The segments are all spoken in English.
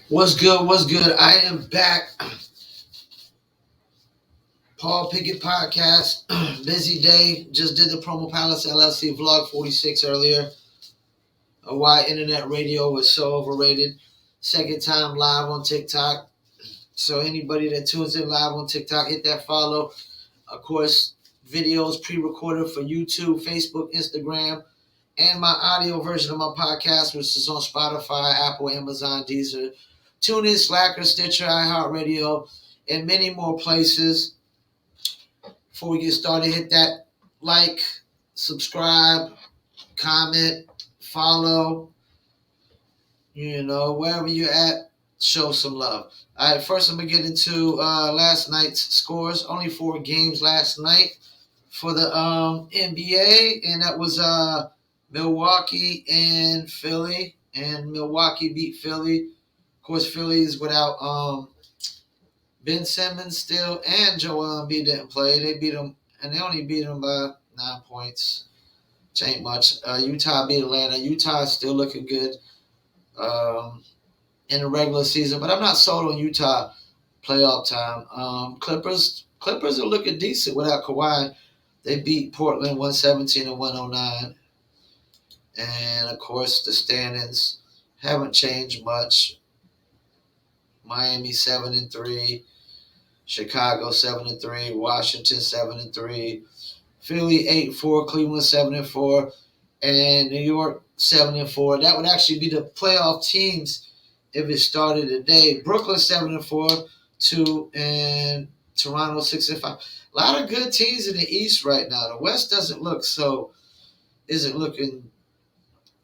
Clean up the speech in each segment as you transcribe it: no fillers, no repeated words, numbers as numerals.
What's good? What's good? I am back. Paul Pickett podcast. Busy day. Just did the Promo Palace LLC vlog 46 earlier. Why internet radio was so overrated. Second time live on TikTok. So anybody that tunes in live on TikTok, hit that follow. Of course, videos pre-recorded for YouTube, Facebook, Instagram, and my audio version of my podcast, which is on Spotify, Apple, Amazon, Deezer, TuneIn, Slacker, Stitcher, iHeartRadio, and many more places. Before we get started, hit that like, subscribe, comment, follow. Wherever you're at, show some love. All right, first I'm gonna get into last night's scores. Only 4 games last night for the NBA, and that was Milwaukee and Philly, and Milwaukee beat Philly. Of course, Philly is without Ben Simmons still, and Joel Embiid didn't play. They beat him, and they only beat him by 9 points. Which ain't much. Utah beat Atlanta. Utah is still looking good um, in the regular season, but I'm not sold on Utah playoff time. Clippers are looking decent without Kawhi. They beat Portland 117 and 109. And of course, the standings haven't changed much. Miami 7-3, Chicago 7-3, Washington 7-3, Philly 8-4, Cleveland 7-4, and New York 7-4. That would actually be the playoff teams if it started today. Brooklyn 7-4, 2, and Toronto 6-5. A lot of good teams in the East right now. The West isn't looking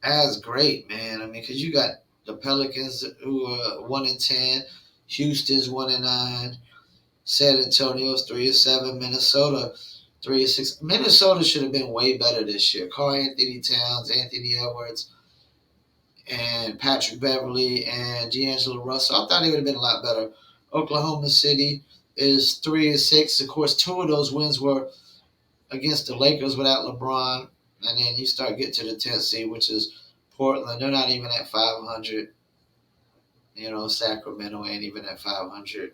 as great, man. I mean, because you got the Pelicans who are 1-10, Houston's 1-9, San Antonio's 3-7, Minnesota 3-6. Minnesota should have been way better this year. Karl Anthony Towns, Anthony Edwards, and Patrick Beverly and D'Angelo Russell. I thought they would have been a lot better. Oklahoma City is 3-6. Of course, 2 of those wins were against the Lakers without LeBron. And then you start getting to the 10th seed, which is Portland. They're not even at 500. Sacramento ain't even at 500.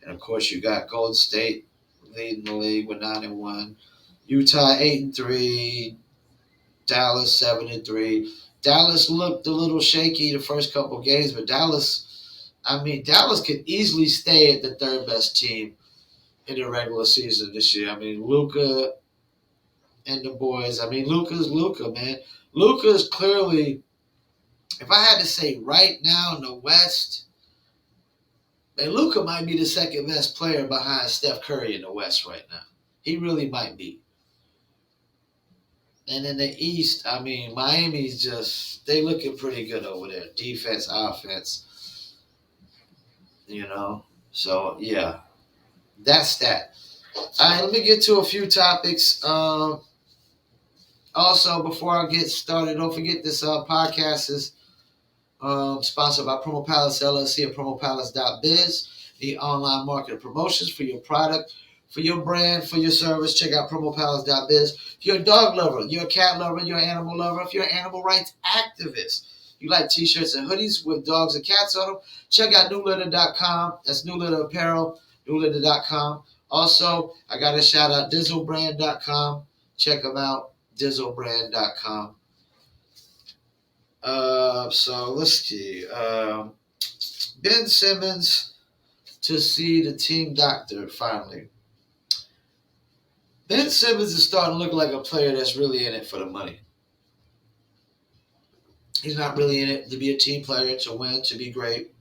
And of course, you got Golden State leading the league with 9-1. Utah 8-3. Dallas 7-3. Dallas looked a little shaky the first couple games, but Dallas could easily stay at the third best team in the regular season this year. I mean, Luka and the boys. I mean, Luka's Luka, man. Luka is clearly, if I had to say right now in the West, man, Luka might be the second best player behind Steph Curry in the West right now. He really might be. And in the East, I mean, Miami's they looking pretty good over there. Defense, offense, So, yeah, that's that. All right, let me get to a few topics. Also, before I get started, don't forget this podcast is sponsored by Promo Palace LLC at promopalace.biz, the online market promotions for your product, for your brand, for your service. Check out promopalace.biz. If you're a dog lover, you're a cat lover, you're an animal lover, if you're an animal rights activist, you like t-shirts and hoodies with dogs and cats on them, check out newlitter.com. That's New Litter Apparel, newlitter.com. Also, I got to shout out dizzlebrand.com. Check them out, dizzlebrand.com. So let's see. Ben Simmons to see the team doctor finally. Ben Simmons is starting to look like a player that's really in it for the money. He's not really in it to be a team player, to win, to be great.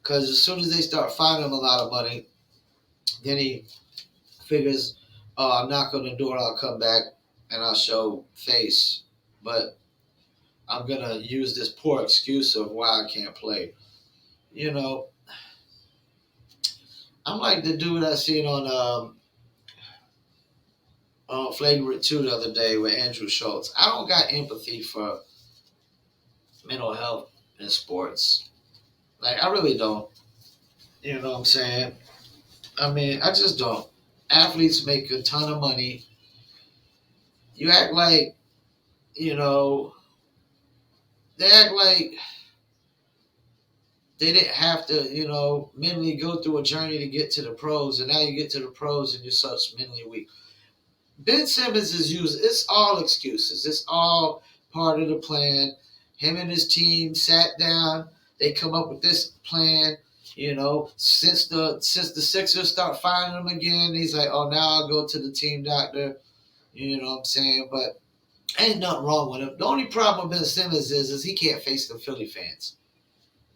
Because as soon as they start finding him a lot of money, then he figures, oh, I'll knock on the door, I'll come back, and I'll show face. But I'm going to use this poor excuse of why I can't play. I'm like the dude I seen on Flagrant 2 the other day with Andrew Schultz. I don't got empathy for mental health in sports. Like, I really don't. You know what I'm saying? I mean, I just don't. Athletes make a ton of money. You act like, they act like They didn't have to, mentally go through a journey to get to the pros, and now you get to the pros and you're such mentally weak. Ben Simmons is used. It's all excuses. It's all part of the plan. Him and his team sat down. They come up with this plan. Since the Sixers start finding him again, he's like, oh, now I'll go to the team doctor. You know what I'm saying? But ain't nothing wrong with him. The only problem with Ben Simmons is he can't face the Philly fans.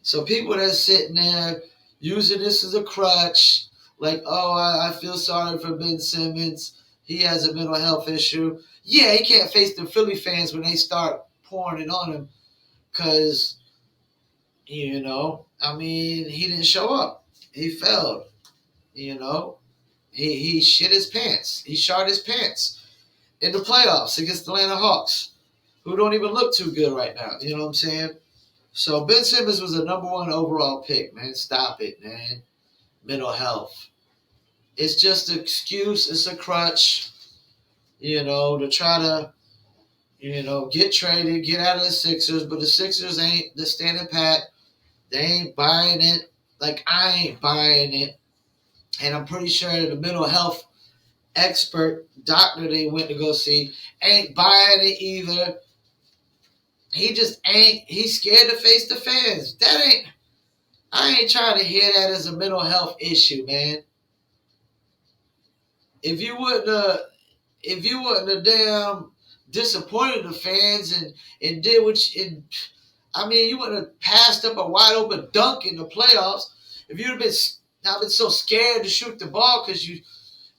So people that's sitting there using this as a crutch, like, oh, I feel sorry for Ben Simmons. He has a mental health issue. Yeah, he can't face the Philly fans when they start pouring it on him because, he didn't show up. He failed, you know. He shit his pants. He shot his pants in the playoffs against the Atlanta Hawks, who don't even look too good right now. You know what I'm saying? So Ben Simmons was a number one overall pick, man. Stop it, man. Mental health. It's just an excuse. It's a crutch, to try to, get traded, get out of the Sixers. But the Sixers ain't the standing pat. They ain't buying it. Like, I ain't buying it. And I'm pretty sure the mental health expert doctor they went to go see ain't buying it either. He just ain't. He's scared to face the fans. I ain't trying to hear that as a mental health issue, man. If you wouldn't have damn disappointed the fans and did you wouldn't have passed up a wide open dunk in the playoffs. If you'd have been not been so scared to shoot the ball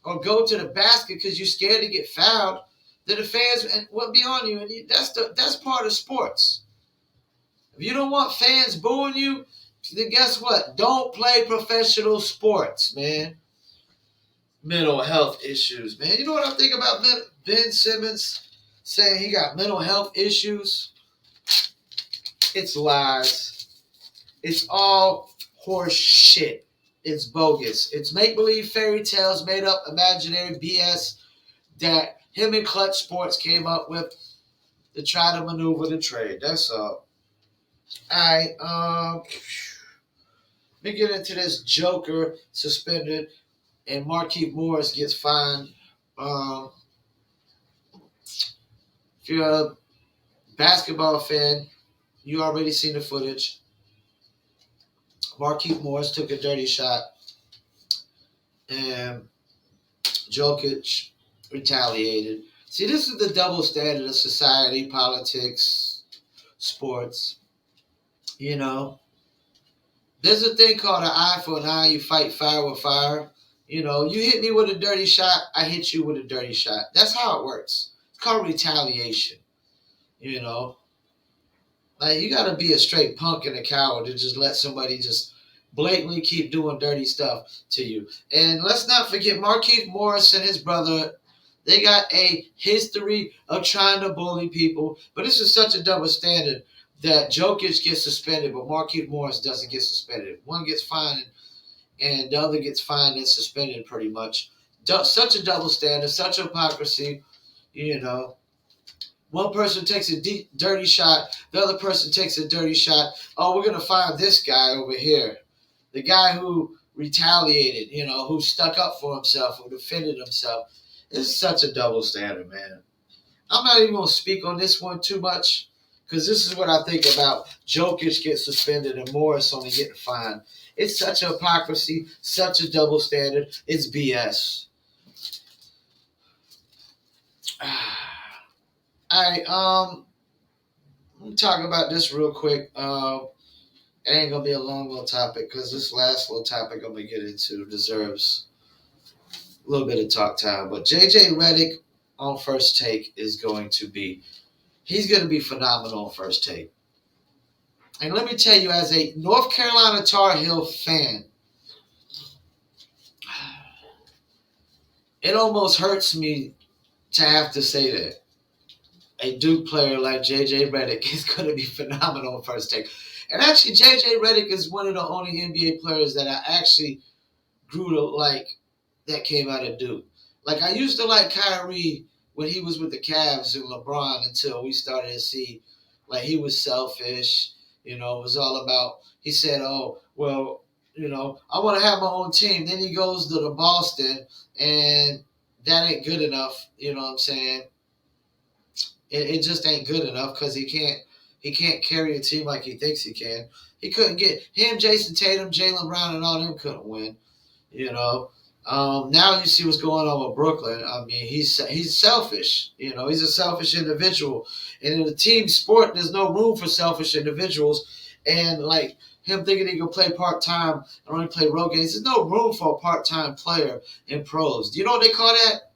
or go to the basket because you're scared to get fouled, then the fans would be on you, and that's part of sports. If you don't want fans booing you, then guess what? Don't play professional sports, man. Mental health issues, man. You know what I think about Ben Simmons saying he got mental health issues? It's lies. It's all horse shit. It's bogus. It's make-believe fairy tales, made up imaginary BS that him and Clutch Sports came up with to try to maneuver the trade. That's all. Alright, let me get into this Joker suspended and Marquise Morris gets fined. Um, if you're a basketball fan, you already seen the footage. Marquise Morris took a dirty shot, and Jokic retaliated. See, this is the double standard of society, politics, sports. There's a thing called an eye for an eye. You fight fire with fire. You hit me with a dirty shot, I hit you with a dirty shot. That's how it works. It's called retaliation. You know, like you gotta be a straight punk and a coward to just let somebody just blatantly keep doing dirty stuff to you. And let's not forget Marquise Morris and his brother. They got a history of trying to bully people, but this is such a double standard that Jokic gets suspended, but Marquise Morris doesn't get suspended. One gets fined and the other gets fined and suspended pretty much. Such a double standard, such hypocrisy, you know. One person takes a dirty shot, the other person takes a dirty shot. Oh, we're going to find this guy over here. The guy who retaliated, who stuck up for himself, who defended himself. It's such a double standard, man. I'm not even going to speak on this one too much because this is what I think about Jokic gets suspended and Morris only getting fined. It's such a hypocrisy, such a double standard. It's BS. All right, let me talk about this real quick. It ain't gonna be a long little topic because this last little topic I'm gonna get into deserves a little bit of talk time. But JJ Reddick on First Take is he's gonna be phenomenal on First Take. And let me tell you, as a North Carolina Tar Heel fan, it almost hurts me to have to say that a Duke player like JJ Reddick is going to be phenomenal on First Take. And actually, JJ Reddick is one of the only NBA players that I actually grew to like that came out of Duke. Like, I used to like Kyrie when he was with the Cavs and LeBron until we started to see, like, he was selfish. It was all about. He said, "Oh, well, I want to have my own team." Then he goes to the Boston, and that ain't good enough. You know what I'm saying? It just ain't good enough because he can't carry a team like he thinks he can. He couldn't get him, Jason Tatum, Jaylen Brown, and all them couldn't win. You know. Now you see what's going on with Brooklyn. I mean, he's selfish. He's a selfish individual, and in a team sport, there's no room for selfish individuals. And like him thinking he can play part time and only play road games, there's no room for a part time player in pros. Do you know what they call that?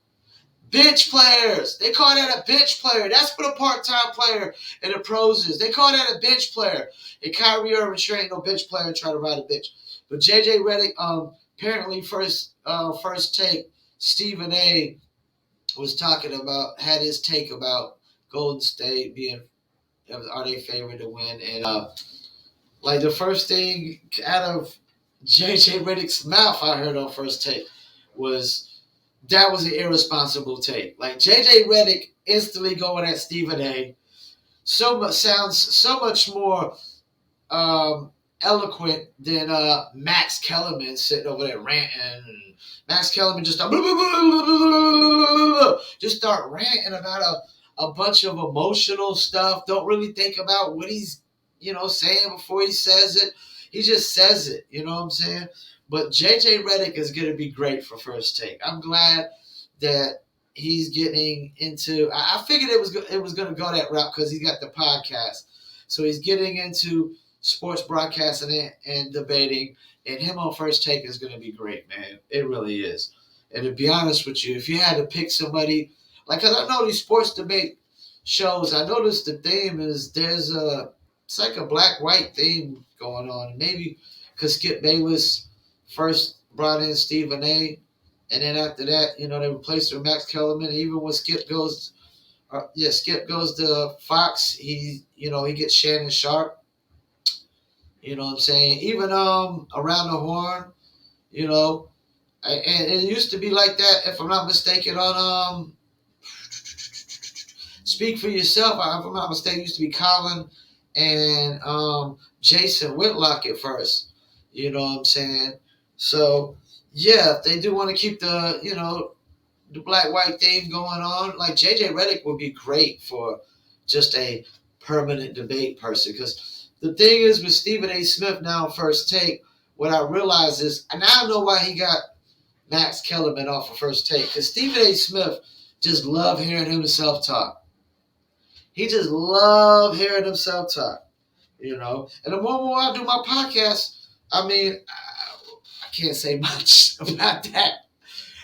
Bench players. They call that a bench player. That's what a part-time player in the pros is. They call that a bench player. And Kyrie Irving sure ain't no bench player and try to ride a bench. But JJ Reddick, apparently first take, Stephen A was talking about, had his take about Golden State being, are they favored to win? And like the first thing out of JJ Reddick's mouth I heard on first take was, that was an irresponsible take. Like JJ Reddick instantly going at Stephen A. Sounds so much more eloquent than Max Kellerman sitting over there ranting. Max Kellerman just start ranting about a bunch of emotional stuff. Don't really think about what he's saying before he says it. He just says it. You know what I'm saying? But JJ Reddick is going to be great for first take. I'm glad that he's getting into. I figured it was going to go that route because he got the podcast, so he's getting into sports broadcasting and debating. And him on first take is going to be great, man. It really is. And to be honest with you, if you had to pick somebody, like, cause I know these sports debate shows, I noticed the theme is it's like a black-white theme going on. Maybe because Skip Bayless first brought in Stephen A. And then after that, they replaced with Max Kellerman. Even when Skip goes to Fox, he gets Shannon Sharp. You know what I'm saying? Even Around the Horn, and it used to be like that, if I'm not mistaken, on Speak for Yourself. If I'm not mistaken, it used to be Colin and Jason Whitlock at first. You know what I'm saying? So yeah, if they do want to keep the black white theme going on, like JJ Reddick would be great for just a permanent debate person. Because the thing is with Stephen A. Smith now first take, what I realize is, and I know why he got Max Kellerman off of first take, because Stephen A. Smith just loved hearing himself talk. He just loved hearing himself talk. And the more I do my podcast, I mean, I can't say much about that.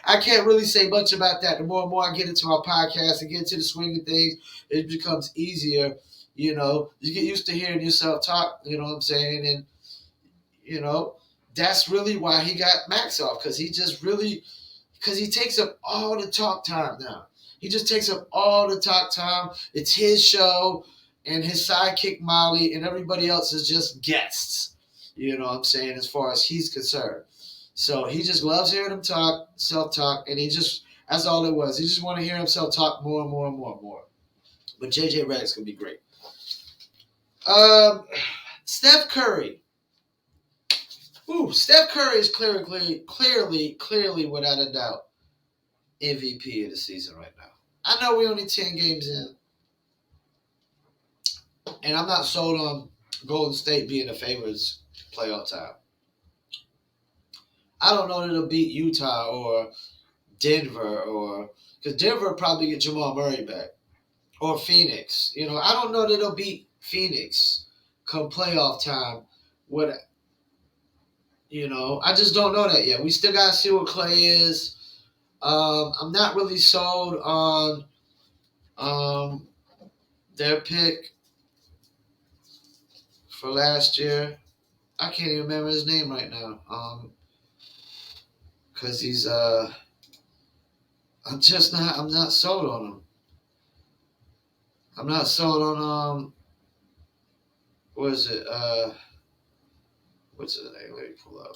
I can't really say much about that. The more and more I get into my podcast and get into the swing of things, it becomes easier. You get used to hearing yourself talk, you know what I'm saying? And, that's really why he got Max off, because he takes up all the talk time now. He just takes up all the talk time. It's his show, and his sidekick Molly, and everybody else is just guests. You know what I'm saying, as far as he's concerned. So he just loves hearing him talk, self-talk, and that's all it was. He just want to hear himself talk more and more and more and more. But JJ Redick's going to be great. Steph Curry. Steph Curry is clearly, without a doubt, MVP of the season right now. I know we're only 10 games in, and I'm not sold on Golden State being the favorites playoff time. I don't know that it'll beat Utah or Denver, because Denver will probably get Jamal Murray back, or Phoenix. I don't know that it'll beat Phoenix come playoff time. I just don't know that yet. We still got to see what Clay is. I'm not really sold on their pick for last year. I can't even remember his name right now. Because he's I'm not sold on him. I'm not sold on what is it? What's his name? Let me pull up.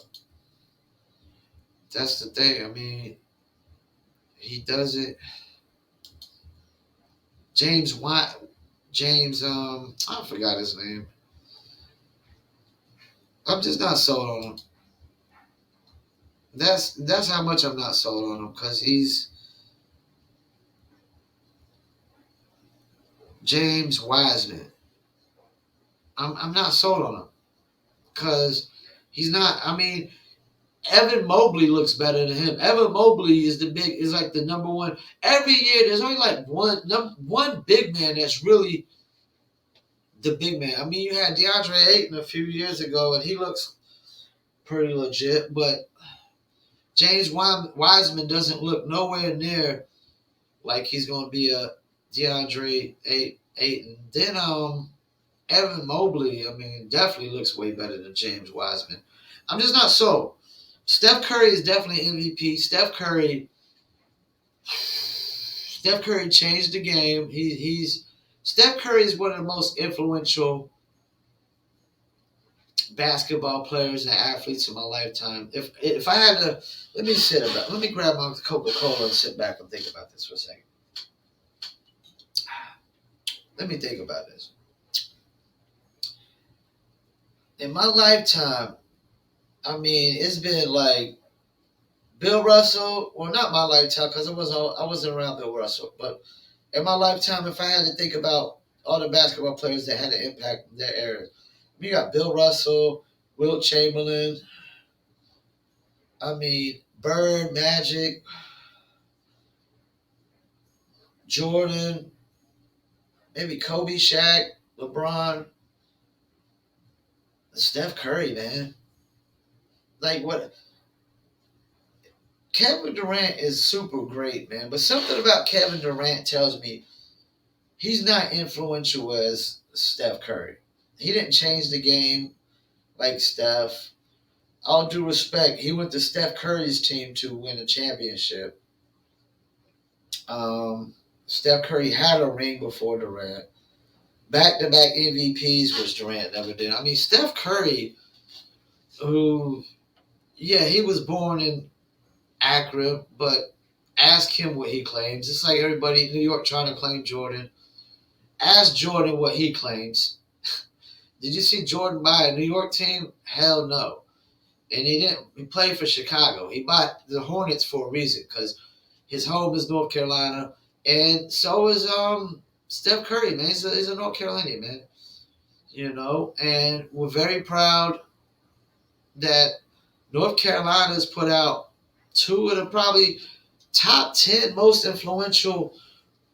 That's the thing. I mean, he does it. James, I forgot his name. I'm just not sold on him. That's how much I'm not sold on him because he's James Wiseman. I'm not sold on him because he's not. I mean, Evan Mobley looks better than him. Evan Mobley is like the number one. Every year there's only like one big man that's really the big man. I mean, you had DeAndre Ayton a few years ago, and he looks pretty legit, but James Wiseman doesn't look nowhere near like he's going to be a DeAndre Ayton. Then Evan Mobley, I mean, definitely looks way better than James Wiseman. I'm just not sold. Steph Curry is definitely MVP. Steph Curry changed the game. He's Steph Curry is one of the most influential basketball players and athletes in my lifetime. If I had to, let me grab my Coca Cola and sit back and think about this for a second. Let me think about this. In my lifetime, I mean, it's been like Bill Russell. Well, not my lifetime because I wasn't around Bill Russell. But in my lifetime, if I had to think about all the basketball players that had an impact in their era, you got Bill Russell, Wilt Chamberlain. I mean, Bird, Magic, Jordan, maybe Kobe, Shaq, LeBron, Steph Curry, man. Like what? Kevin Durant is super great, man. But something about Kevin Durant tells me he's not influential as Steph Curry. He didn't change the game like Steph. All due respect, he went to Steph Curry's team to win a championship. Steph Curry had a ring before Durant. Back to back MVPs, which Durant never did. I mean, Steph Curry, who, yeah, he was born in Akron, but ask him what he claims. It's like everybody in New York trying to claim Jordan. Ask Jordan what he claims. Did you see Jordan buy a New York team? Hell no. And he didn't. He played for Chicago. He bought the Hornets for a reason because his home is North Carolina, and so is Steph Curry, man. He's a North Carolinian, man. You know, and we're very proud that North Carolina's put out two of the probably top 10 most influential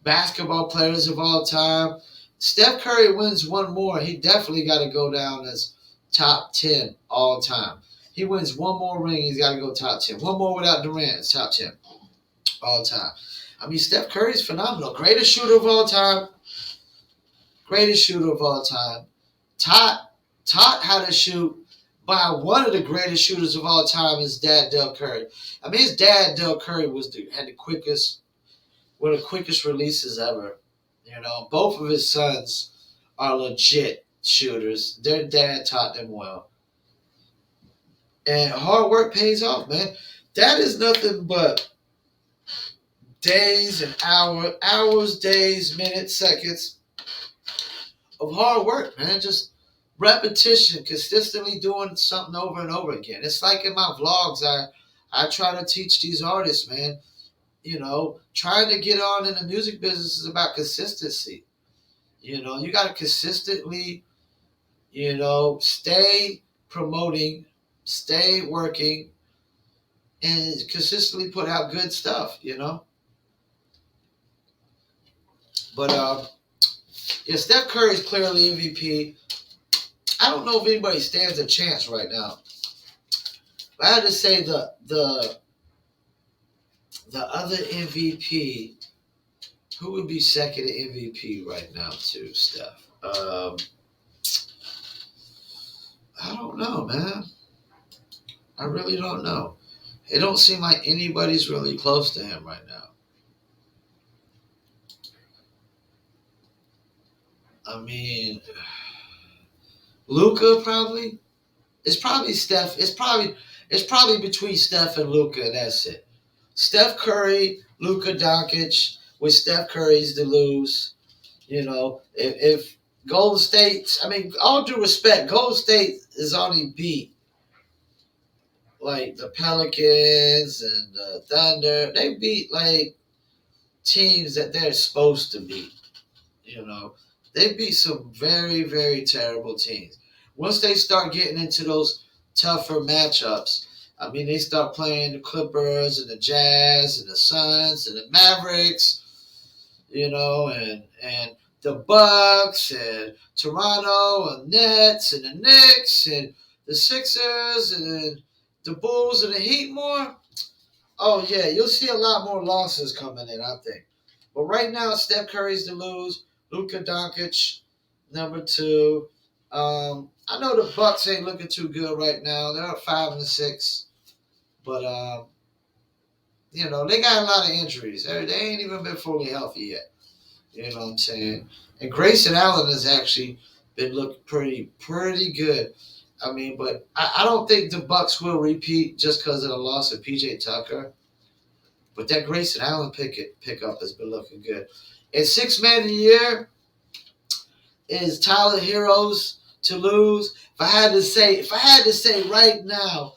basketball players of all time. Steph Curry wins one more, he definitely got to go down as top 10 all time. He wins one more ring, he's got to go top 10. One more without Durant, it's top 10 all time. I mean, Steph Curry's phenomenal. Greatest shooter of all time. Greatest shooter of all time. Taught how to shoot by one of the greatest shooters of all time, his dad, Del Curry. I mean, his dad, Del Curry, had the quickest, one of the quickest releases ever. You know, both of his sons are legit shooters. Their dad taught them well. And hard work pays off, man. That is nothing but days and hours, days, minutes, seconds of hard work, man. Just repetition, consistently doing something over and over again. It's like in my vlogs, I try to teach these artists, man. You know, trying to get on in the music business is about consistency. You know, you got to consistently, stay promoting, stay working, and consistently put out good stuff, But yeah, Steph Curry is clearly MVP. I don't know if anybody stands a chance right now. But I had to say the other MVP, who would be second in MVP right now to Steph? I don't know, man. I really don't know. It don't seem like anybody's really close to him right now. I mean, Luca probably. It's probably Steph. It's probably between Steph and Luca, and that's it. Steph Curry, Luca Doncic, with Steph Curry's to lose. If Golden State. I mean, all due respect, Golden State is only beat like the Pelicans and the Thunder. They beat like teams that they're supposed to beat. You know, they beat some very, very terrible teams. Once they start getting into those tougher matchups, I mean, they start playing the Clippers and the Jazz and the Suns and the Mavericks, and the Bucks and Toronto and Nets and the Knicks and the Sixers and the Bulls and the Heat more. Oh yeah, you'll see a lot more losses coming in, I think. But right now, Steph Curry's to lose. Luka Doncic, number two. I know the Bucks ain't looking too good right now. They're at 5-6, but they got a lot of injuries. They ain't even been fully healthy yet. You know what I'm saying? And Grayson Allen has actually been looking pretty good. I mean, but I don't think the Bucks will repeat just because of the loss of PJ Tucker. But that Grayson Allen pickup has been looking good. And six man of the year is Tyler Heroes to lose. If I had to say right now,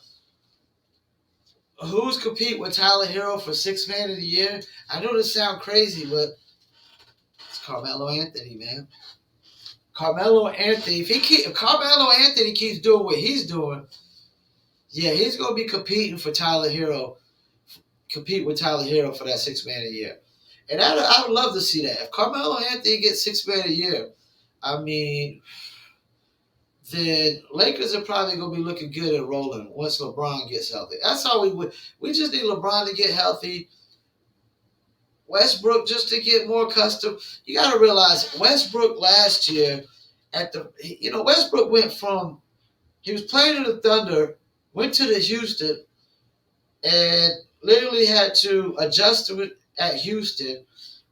who's compete with Tyler Hero for six man of the year? I know this sounds crazy, but it's Carmelo Anthony, man. Carmelo Anthony. If Carmelo Anthony keeps doing what he's doing, yeah, he's gonna be competing for Tyler Hero. Compete with Tyler Hero for that six man of the year. And I would love to see that. If Carmelo Anthony gets six man of the year, I mean, then Lakers are probably going to be looking good and rolling once LeBron gets healthy. That's all we would. We just need LeBron to get healthy. Westbrook just to get more accustomed. You got to realize Westbrook last year Westbrook went from he was playing in the Thunder, went to the Houston, and literally had to adjust to it at Houston.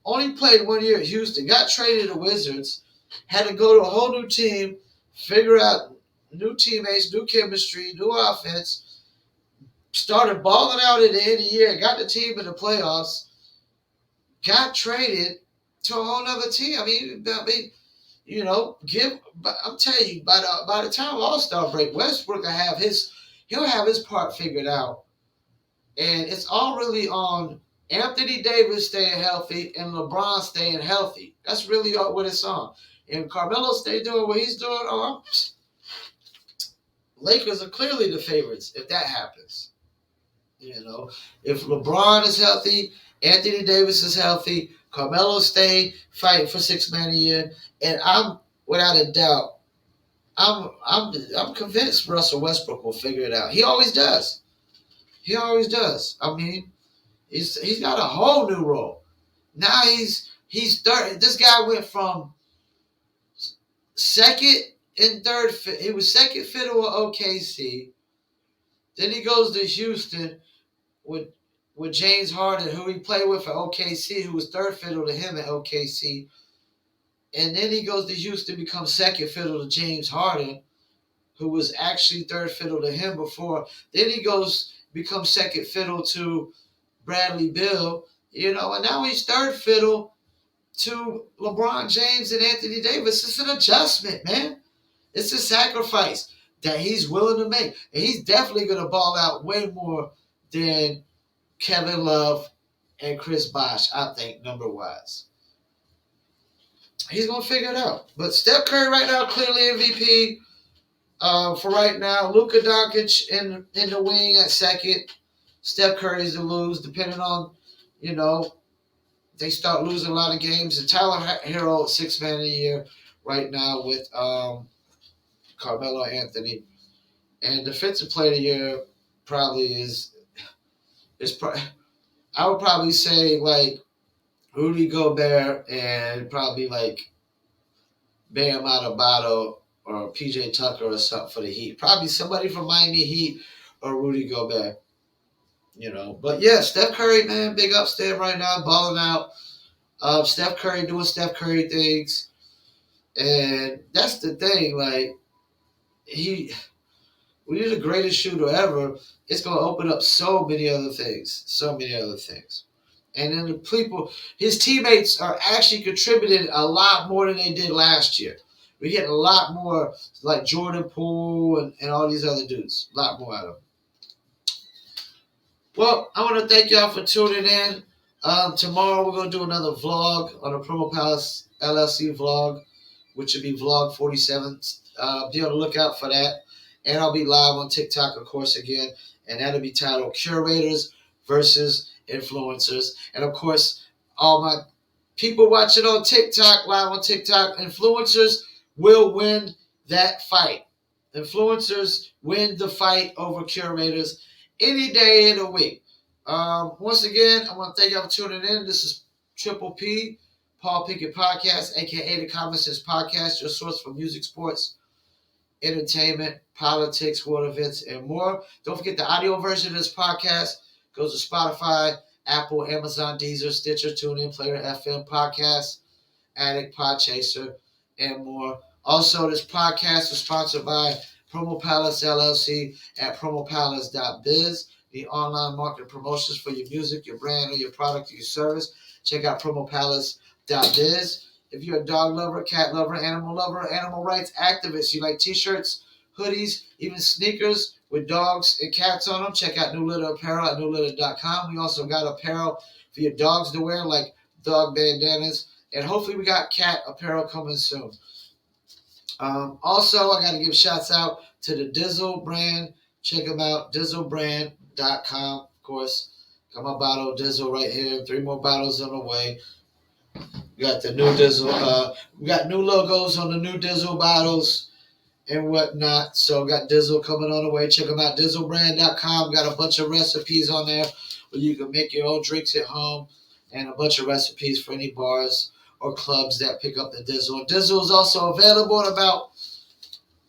Only played 1 year at Houston. Got traded to the Wizards. Had to go to a whole new team, figure out new teammates, new chemistry, new offense. Started balling out at the end of the year. Got the team in the playoffs. Got traded to a whole other team. I'm telling you, by the time All-Star break, Westbrook he'll have his part figured out. And it's all really on Anthony Davis staying healthy and LeBron staying healthy. That's really all what it's on. And Carmelo stay doing what he's doing, Lakers are clearly the favorites if that happens. If LeBron is healthy, Anthony Davis is healthy, Carmelo stay fighting for six man a year, and I'm without a doubt, I'm convinced Russell Westbrook will figure it out. He always does. He always does. I mean, he's got a whole new role. Now he's third. This guy went from second and third. He was second fiddle with OKC. Then he goes to Houston with James Harden, who he played with at OKC, who was third fiddle to him at OKC. And then he goes to Houston, becomes second fiddle to James Harden, who was actually third fiddle to him before. Then he becomes second fiddle to Bradley Beal, and now he's third fiddle to LeBron James and Anthony Davis. It's an adjustment, man. It's a sacrifice that he's willing to make. And he's definitely going to ball out way more than Kevin Love and Chris Bosh, I think, number-wise. He's going to figure it out. But Steph Curry right now, clearly MVP. For right now, Luka Doncic in the wing at second. Steph Curry's to lose, depending on, they start losing a lot of games. And Tyler Hero, six man of the year right now with Carmelo Anthony. And defensive player of the year probably I would probably say like Rudy Gobert and probably like Bam Adebayo or PJ Tucker or something for the Heat. Probably somebody from Miami Heat or Rudy Gobert. But yeah, Steph Curry, man, big ups to him right now, balling out. Steph Curry doing Steph Curry things. And that's the thing, like, when you're the greatest shooter ever, it's going to open up so many other things. So many other things. And then his teammates are actually contributing a lot more than they did last year. We get a lot more like Jordan Poole and all these other dudes. A lot more out of them. Well, I want to thank y'all for tuning in. Tomorrow we're going to do another vlog on the Promo Palace LLC vlog, which will be vlog 47. Be on the lookout for that. And I'll be live on TikTok, of course, again. And that'll be titled Curators versus Influencers. And, of course, all my people watching on TikTok, live on TikTok, influencers will win that fight. Influencers win the fight over curators any day of the week. Once again, I want to thank you for tuning in. This is Triple P, Paul Pickett Podcast, aka the Common Sense Podcast, your source for music, sports, entertainment, politics, world events, and more. Don't forget the audio version of this podcast goes to Spotify, Apple, Amazon, Deezer, Stitcher, TuneIn, Player FM, Podcast, Addict, Podchaser, and more. Also, this podcast is sponsored by Promo Palace LLC at promopalace.biz, the online market promotions for your music, your brand, or your product, or your service. Check out promopalace.biz. If you're a dog lover, cat lover, animal rights activist, you like t-shirts, hoodies, even sneakers with dogs and cats on them, check out New Litter Apparel at newlitter.com. We also got apparel for your dogs to wear, like dog bandanas, and hopefully we got cat apparel coming soon. Also, I got to give shouts out to the Dizzle brand. Check them out, dizzlebrand.com. Of course, got my bottle of Dizzle right here. 3 more bottles on the way. We got the new Dizzle. We got new logos on the new Dizzle bottles and whatnot. So got Dizzle coming on the way. Check them out, dizzlebrand.com. Got a bunch of recipes on there where you can make your own drinks at home, and a bunch of recipes for any bars or clubs that pick up the Dizzle. Dizzle is also available in about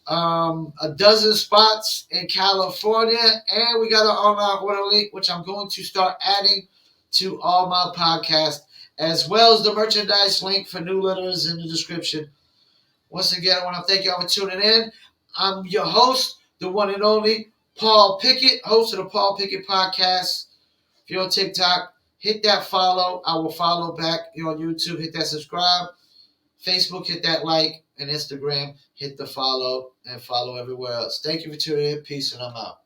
a dozen spots in California, and we got an online order link, which I'm going to start adding to all my podcasts, as well as the merchandise link for New Litters in the description. Once again, I want to thank y'all for tuning in. I'm your host, the one and only Paul Pickett, host of the Paul Pickett Podcast. If you're on TikTok, hit that follow. I will follow back. You're on YouTube, hit that subscribe. Facebook, hit that like. And Instagram, hit the follow and follow everywhere else. Thank you for tuning in. Peace, and I'm out.